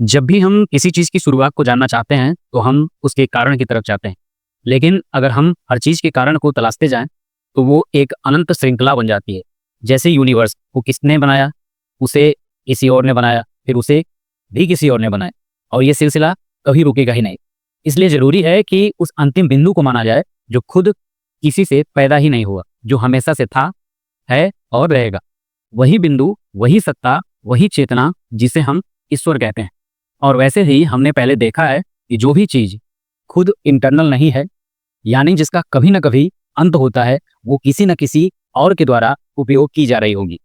जब भी हम किसी चीज़ की शुरुआत को जानना चाहते हैं, तो हम उसके कारण की तरफ जाते हैं। लेकिन अगर हम हर चीज़ के कारण को तलाशते जाएँ, तो वो एक अनंत श्रृंखला बन जाती है। जैसे यूनिवर्स को किसने बनाया? उसे किसी और ने बनाया, फिर उसे भी किसी और ने बनाया और ये सिलसिला कभी रुकेगा ही नहीं। इसलिए ज़रूरी है कि उस अंतिम बिंदु को माना जाए, जो खुद किसी से पैदा ही नहीं हुआ, जो हमेशा से था, है और रहेगा। वही बिंदु, वही सत्ता, वही चेतना जिसे हम ईश्वर कहते हैं। और वैसे ही हमने पहले देखा है कि जो भी चीज़ खुद इंटरनल नहीं है, यानी जिसका कभी ना कभी अंत होता है, वो किसी न किसी और के द्वारा उपयोग की जा रही होगी।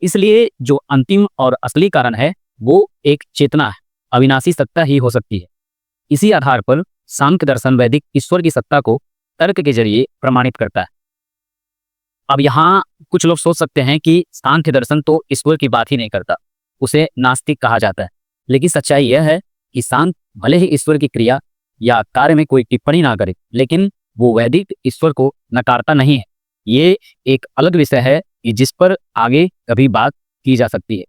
इसलिए जो अंतिम और असली कारण है, वो एक चेतना है, अविनाशी सत्ता ही हो सकती है। इसी आधार पर सांख्य दर्शन वैदिक ईश्वर की सत्ता को तर्क के जरिए प्रमाणित करता है। अब यहाँ कुछ लोग सोच सकते हैं कि सांख्य दर्शन तो ईश्वर की बात ही नहीं करता, उसे नास्तिक कहा जाता है। लेकिन सच्चाई यह है कि सांख्य भले ही ईश्वर की क्रिया या कार्य में कोई टिप्पणी ना करे, लेकिन वो वैदिक ईश्वर को नकारता नहीं है। ये एक अलग विषय है कि जिस पर आगे कभी बात की जा सकती है।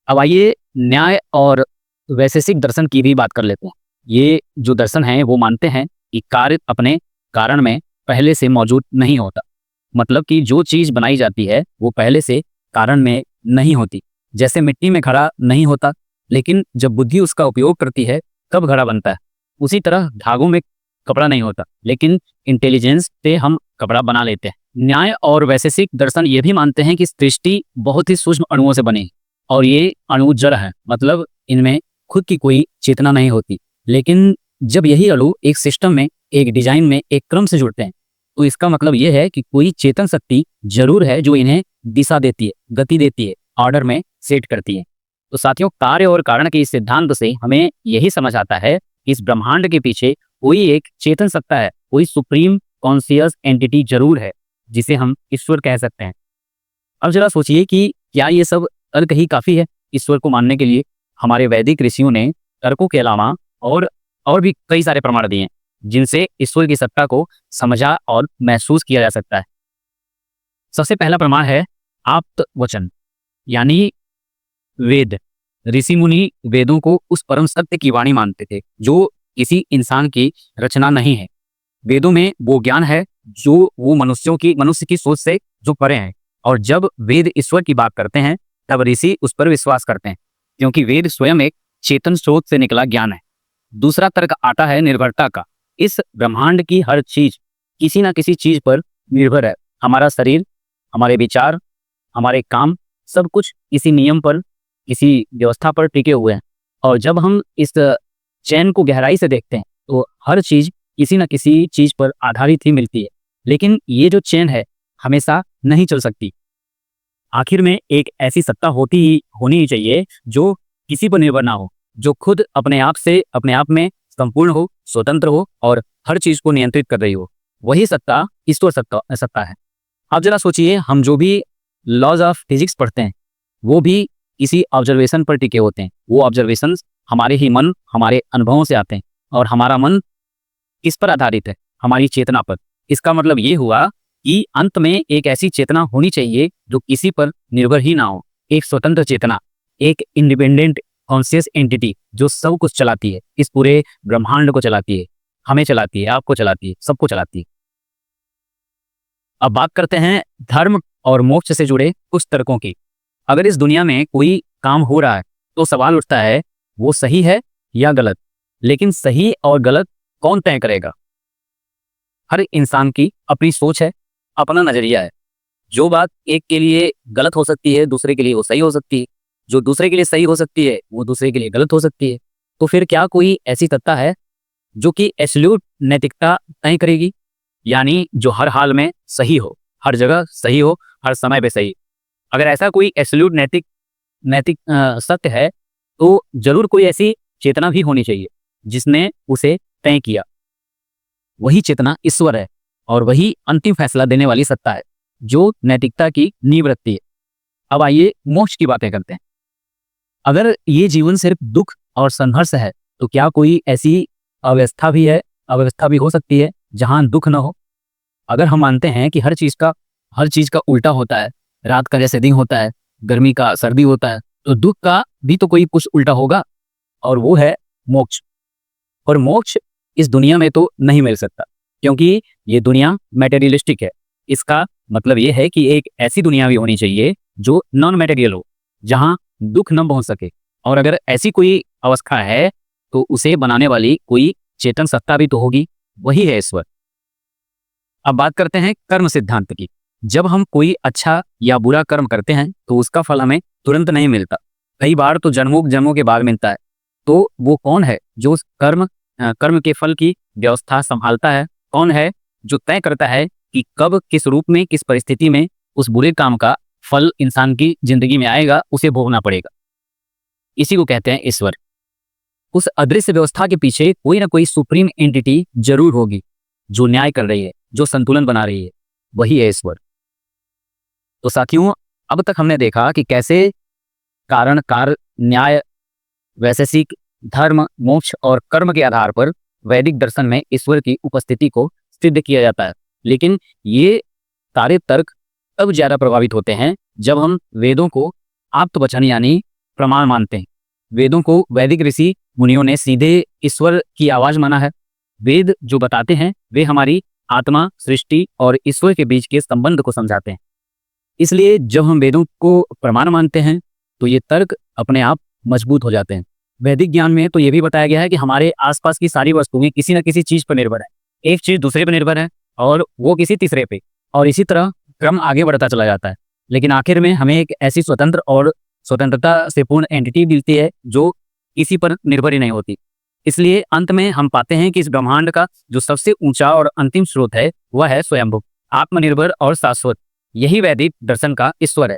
अब आइए न्याय और वैशेषिक दर्शन की भी बात कर लेते हैं। ये जो दर्शन है वो मानते हैं कि कार्य अपने कारण में पहले से मौजूद नहीं होता। मतलब कि जो चीज़ बनाई जाती है वो पहले से कारण में नहीं होती। जैसे मिट्टी में घड़ा नहीं होता, लेकिन जब बुद्धि उसका उपयोग करती है तब घड़ा बनता है। उसी तरह धागों में कपड़ा नहीं होता, लेकिन इंटेलिजेंस से हम कपड़ा बना लेते हैं। न्याय और वैशेषिक दर्शन ये भी मानते हैं कि सृष्टि बहुत ही सूक्ष्म अणुओं से बनी है और ये अणु जड़ है, मतलब इनमें खुद की कोई चेतना नहीं होती। लेकिन जब यही अणु एक सिस्टम में, एक डिजाइन में, एक क्रम से जुड़ते हैं, तो इसका मतलब यह है कि कोई चेतन शक्ति जरूर है जो इन्हें दिशा देती है, गति देती है, ऑर्डर में सेट करती है। तो साथियों, कार्य और कारण के इस सिद्धांत से हमें यही समझ आता है कि इस ब्रह्मांड के पीछे कोई एक चेतन सत्ता है, कोई सुप्रीम कॉन्शियस एंटिटी जरूर है, जिसे हम ईश्वर कह सकते हैं। अब जरा सोचिए कि क्या ये सब तर्क ही काफी है ईश्वर को मानने के लिए? हमारे वैदिक ऋषियों ने तर्कों के अलावा और भी कई सारे प्रमाण दिए हैं, जिनसे ईश्वर की सत्ता को समझा और महसूस किया जा सकता है। सबसे पहला प्रमाण है आप्त वचन, यानी वेद। ऋषि मुनि वेदों को उस परम सत्य की वाणी मानते थे जो किसी इंसान की रचना नहीं है। वेदों में वो ज्ञान है जो वो मनुष्य की सोच से जो परे हैं। और जब वेद ईश्वर की बात करते हैं तब ऋषि उस पर विश्वास करते हैं, क्योंकि वेद स्वयं एक चेतन स्रोत से निकला ज्ञान है। दूसरा तर्क आता है निर्भरता का। इस ब्रह्मांड की हर चीज किसी ना किसी चीज पर निर्भर है। हमारा शरीर, हमारे विचार, हमारे काम, सब कुछ किसी नियम पर, किसी व्यवस्था पर टिके हुए हैं। और जब हम इस चैन को गहराई से देखते हैं तो हर चीज किसी न किसी चीज पर आधारित ही मिलती है। लेकिन ये जो चैन है हमेशा नहीं चल सकती। आखिर में एक ऐसी सत्ता होनी ही चाहिए जो किसी पर निर्भर ना हो, जो खुद अपने आप में संपूर्ण हो, स्वतंत्र हो और हर चीज को नियंत्रित कर रही हो। वही सत्ता ईश्वर सत्ता है। आप जरा सोचिए, हम जो भी लॉज ऑफ फिजिक्स पढ़ते हैं वो भी किसी ऑब्जर्वेशन पर टिके होते हैं। वो ऑब्जर्वेशंस हमारे ही मन, हमारे अनुभवों से आते हैं। और हमारा मन किस पर आधारित है? हमारी चेतना पर। इसका मतलब ये हुआ कि अंत में एक ऐसी चेतना होनी चाहिए जो किसी पर निर्भर ही ना हो। एक स्वतंत्र चेतना, एक इंडिपेंडेंट कॉन्शियस एंटिटी जो सब कुछ चलाती है, इस पूरे ब्रह्मांड को चलाती है, हमें चलाती है, आपको चलाती है, सबको चलाती है। अब बात करते हैं धर्म और मोक्ष से जुड़े कुछ तर्कों की। अगर इस दुनिया में कोई काम हो रहा है तो सवाल उठता है वो सही है या गलत। लेकिन सही और गलत कौन तय करेगा? हर इंसान की अपनी सोच है, अपना नजरिया है। जो बात एक के लिए गलत हो सकती है, दूसरे के लिए वो सही हो सकती है। जो दूसरे के लिए सही हो सकती है, वो दूसरे के लिए गलत हो सकती है। तो फिर क्या कोई ऐसी सत्ता है जो कि एब्सोल्यूट नैतिकता तय करेगी, यानी जो हर हाल में सही हो, हर जगह सही हो, हर समय पे सही? अगर ऐसा कोई एब्सोल्यूट नैतिक सत्य है तो जरूर कोई ऐसी चेतना भी होनी चाहिए जिसने उसे तय किया। वही चेतना ईश्वर है और वही अंतिम फैसला देने वाली सत्ता है जो नैतिकता की नींव रखती है। अब आइए मोक्ष की बातें करते हैं। अगर ये जीवन सिर्फ दुख और संघर्ष है तो क्या कोई ऐसी अव्यवस्था भी हो सकती है जहां दुख न हो? अगर हम मानते हैं कि हर चीज का उल्टा होता है, रात का जैसे दिन होता है, गर्मी का सर्दी होता है, तो दुख का भी तो कोई कुछ उल्टा होगा। और वो है मोक्ष। और मोक्ष इस दुनिया में तो नहीं मिल सकता, क्योंकि ये दुनिया मैटेरियलिस्टिक है। इसका मतलब ये है कि एक ऐसी दुनिया भी होनी चाहिए जो नॉन मैटेरियल हो, जहां दुख न पहुंच सके। और अगर ऐसी कोई अवस्था है तो उसे बनाने वाली कोई चेतन सत्ता भी तो होगी, वही है ईश्वर। अब बात करते हैं कर्म सिद्धांत की। जब हम कोई अच्छा या बुरा कर्म करते हैं तो उसका फल हमें तुरंत नहीं मिलता, कई बार तो जन्मों जन्मों के बाद मिलता है। तो वो कौन है जो उस कर्म के फल की व्यवस्था संभालता है? कौन है जो तय करता है कि कब, किस रूप में, किस परिस्थिति में उस बुरे काम का फल इंसान की जिंदगी में आएगा, उसे भोगना पड़ेगा? इसी को कहते हैं ईश्वर। उस अदृश्य व्यवस्था के पीछे कोई ना कोई सुप्रीम एंटिटी जरूर होगी जो न्याय कर रही है, जो संतुलन बना रही है, वही है ईश्वर। तो साथियों, अब तक हमने देखा कि कैसे कारण, कार्य, न्याय, वैशेषिक, धर्म, मोक्ष और कर्म के आधार पर वैदिक दर्शन में ईश्वर की उपस्थिति को सिद्ध किया जाता है। लेकिन ये सारे तर्क तब ज्यादा प्रभावित होते हैं जब हम वेदों को आप्तवचन यानी प्रमाण मानते हैं। वेदों को वैदिक ऋषि मुनियों ने सीधे ईश्वर की आवाज माना है। वेद जो बताते हैं वे हमारी आत्मा, सृष्टि और ईश्वर के बीच के संबंध को समझाते हैं। इसलिए जब हम वेदों को प्रमाण मानते हैं तो ये तर्क अपने आप मजबूत हो जाते हैं। वैदिक ज्ञान में तो ये भी बताया गया है कि हमारे आसपास की सारी वस्तुएं किसी न किसी चीज पर निर्भर है, एक चीज दूसरे पर निर्भर है और वो किसी तीसरे पे, और इसी तरह क्रम आगे बढ़ता चला जाता है। लेकिन आखिर में हमें एक ऐसी स्वतंत्र और स्वतंत्रता से पूर्ण एंटिटी मिलती है जो किसी पर निर्भर ही नहीं होती। इसलिए अंत में हम पाते हैं कि इस ब्रह्मांड का जो सबसे ऊंचा और अंतिम स्रोत है वह है स्वयंभू, आत्मनिर्भर और शाश्वत। यही वैदिक दर्शन का ईश्वर है।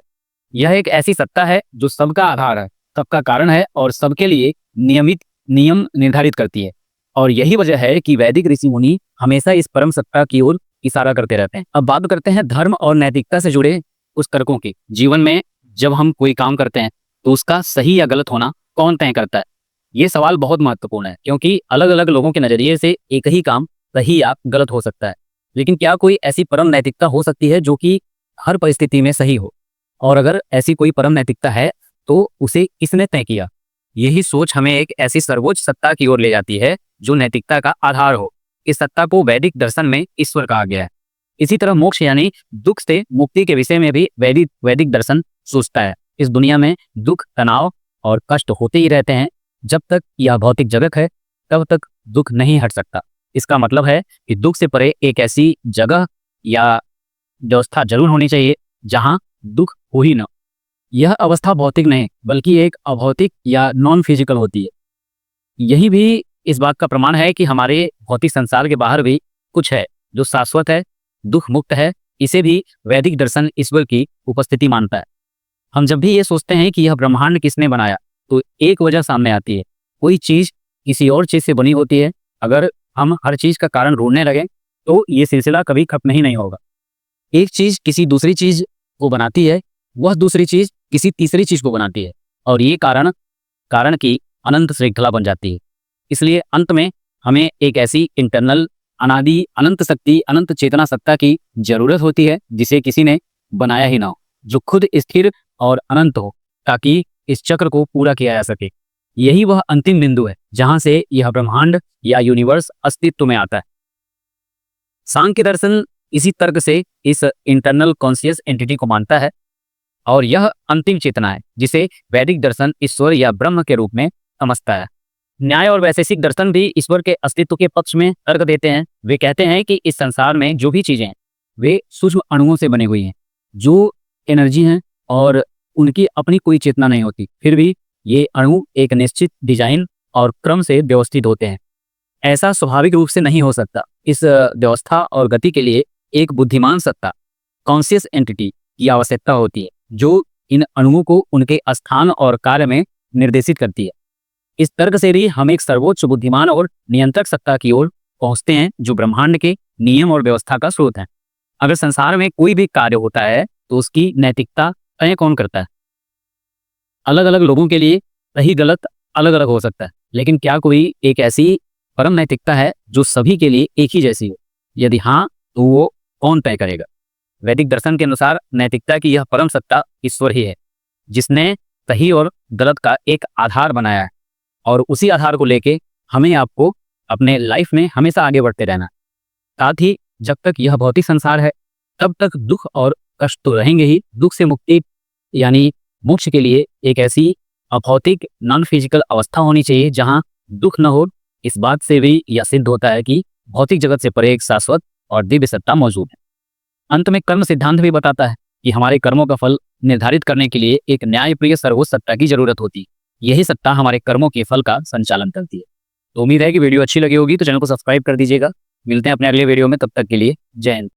यह एक ऐसी सत्ता है जो सबका आधार है, सबका कारण है और सबके लिए नियमित नियम निर्धारित करती है। और यही वजह है कि वैदिक ऋषि मुनि हमेशा इस परम सत्ता की ओर इशारा करते रहते हैं। अब बात करते हैं धर्म और नैतिकता से जुड़े उस तर्कों की। जीवन में जब हम कोई काम करते हैं तो उसका सही या गलत होना कौन तय करता है? ये सवाल बहुत महत्वपूर्ण है, क्योंकि अलग अलग लोगों के नजरिए से एक ही काम सही या गलत हो सकता है। लेकिन क्या कोई ऐसी परम नैतिकता हो सकती है जो कि हर परिस्थिति में सही हो? और अगर ऐसी कोई परम नैतिकता है तो उसे किसने तय किया? यही सोच हमें एक ऐसी सर्वोच्च सत्ता की ओर ले जाती है जो नैतिकता का आधार हो। इस सत्ता को वैदिक दर्शन में ईश्वर कहा गया है। इसी तरह मोक्ष यानी दुख से मुक्ति के विषय में भी वैदिक दर्शन सोचता है। इस दुनिया में दुख, तनाव और कष्ट होते ही रहते हैं। जब तक यह भौतिक जगत है तब तक दुख नहीं हट सकता। इसका मतलब है कि दुख से परे एक ऐसी जगह या व्यवस्था जरूर होनी चाहिए जहां दुख हो ही न। यह अवस्था भौतिक नहीं बल्कि एक अभौतिक या नॉन फिजिकल होती है। यही भी इस बात का प्रमाण है कि हमारे भौतिक संसार के बाहर भी कुछ है जो शाश्वत है, दुख मुक्त है। इसे भी वैदिक दर्शन ईश्वर की उपस्थिति मानता है। हम जब भी ये सोचते हैं कि यह ब्रह्मांड किसने बनाया तो एक वजह सामने आती है, कोई चीज किसी और चीज से बनी होती है। अगर हम हर चीज का कारण ढूंढने लगे तो ये सिलसिला कभी खत्म ही नहीं होगा। एक चीज किसी दूसरी चीज को बनाती है, वह दूसरी चीज किसी तीसरी चीज को बनाती है, और ये कारण की अनंत श्रृंखला बन जाती है। इसलिए अंत में हमें एक ऐसी इंटरनल, अनादि, अनंत शक्ति, अनंत चेतना सत्ता की जरूरत होती है जिसे किसी ने बनाया ही ना हो, जो खुद स्थिर और अनंत हो, ताकि इस चक्र को पूरा किया जा सके। यही वह अंतिम बिंदु है जहां से यह ब्रह्मांड या यूनिवर्स अस्तित्व में आता है। सांख्य दर्शन इसी तर्क से इस इंटरनल कॉन्शियस एंटिटी को मानता है, और यह अंतिम चेतना है जिसे वैदिक दर्शन ईश्वर या ब्रह्म के रूप में समझता है। न्याय और वैशेषिक दर्शन भी ईश्वर के अस्तित्व के पक्ष में तर्क देते हैं। वे कहते हैं कि इस संसार में जो भी चीजें हैं वे सूक्ष्म अणुओं से बनी हुई हैं, जो एनर्जी हैं, और उनकी अपनी कोई चेतना नहीं होती। फिर भी ये अणु एक निश्चित डिजाइन और क्रम से व्यवस्थित होते हैं। ऐसा स्वाभाविक रूप से नहीं हो सकता। इस व्यवस्था और गति के लिए एक बुद्धिमान सत्ता, कॉन्शियस एंटिटी की आवश्यकता होती है जो इन अणुओं को उनके स्थान और कार्य में निर्देशित करती है। इस तर्क से भी हम एक सर्वोच्च बुद्धिमान और नियंत्रक सत्ता की ओर पहुंचते हैं जो ब्रह्मांड के नियम और व्यवस्था का स्रोत है। अगर संसार में कोई भी कार्य होता है तो उसकी नैतिकता तय कौन करता है? अलग अलग लोगों के लिए सही गलत अलग अलग हो सकता है, लेकिन क्या कोई एक ऐसी परम नैतिकता है जो सभी के लिए एक ही जैसी हो? यदि हाँ, तो वो कौन तय करेगा? वैदिक दर्शन के अनुसार नैतिकता की यह परम सत्ता ईश्वर ही है, जिसने सही और गलत का एक आधार बनाया है। और उसी आधार को लेके हमें आपको अपने लाइफ में हमेशा आगे बढ़ते रहना है। साथ ही जब तक यह भौतिक संसार है तब तक दुख और कष्ट तो रहेंगे ही। दुख से मुक्ति यानी मोक्ष के लिए एक ऐसी अभौतिक नॉन फिजिकल अवस्था होनी चाहिए जहां दुख न हो। इस बात से भी यह सिद्ध होता है कि भौतिक जगत से परे एक शाश्वत और दिव्य सत्ता मौजूद है। अंत में कर्म सिद्धांत भी बताता है कि हमारे कर्मों का फल निर्धारित करने के लिए एक न्यायप्रिय सर्वोच्च सत्ता की जरूरत होती है। यही सत्ता हमारे कर्मों के फल का संचालन करती है। तो उम्मीद है कि वीडियो अच्छी लगी होगी, तो चैनल को सब्सक्राइब कर दीजिएगा। मिलते हैं अपने अगले वीडियो में, तब तक के लिए जय हिंद।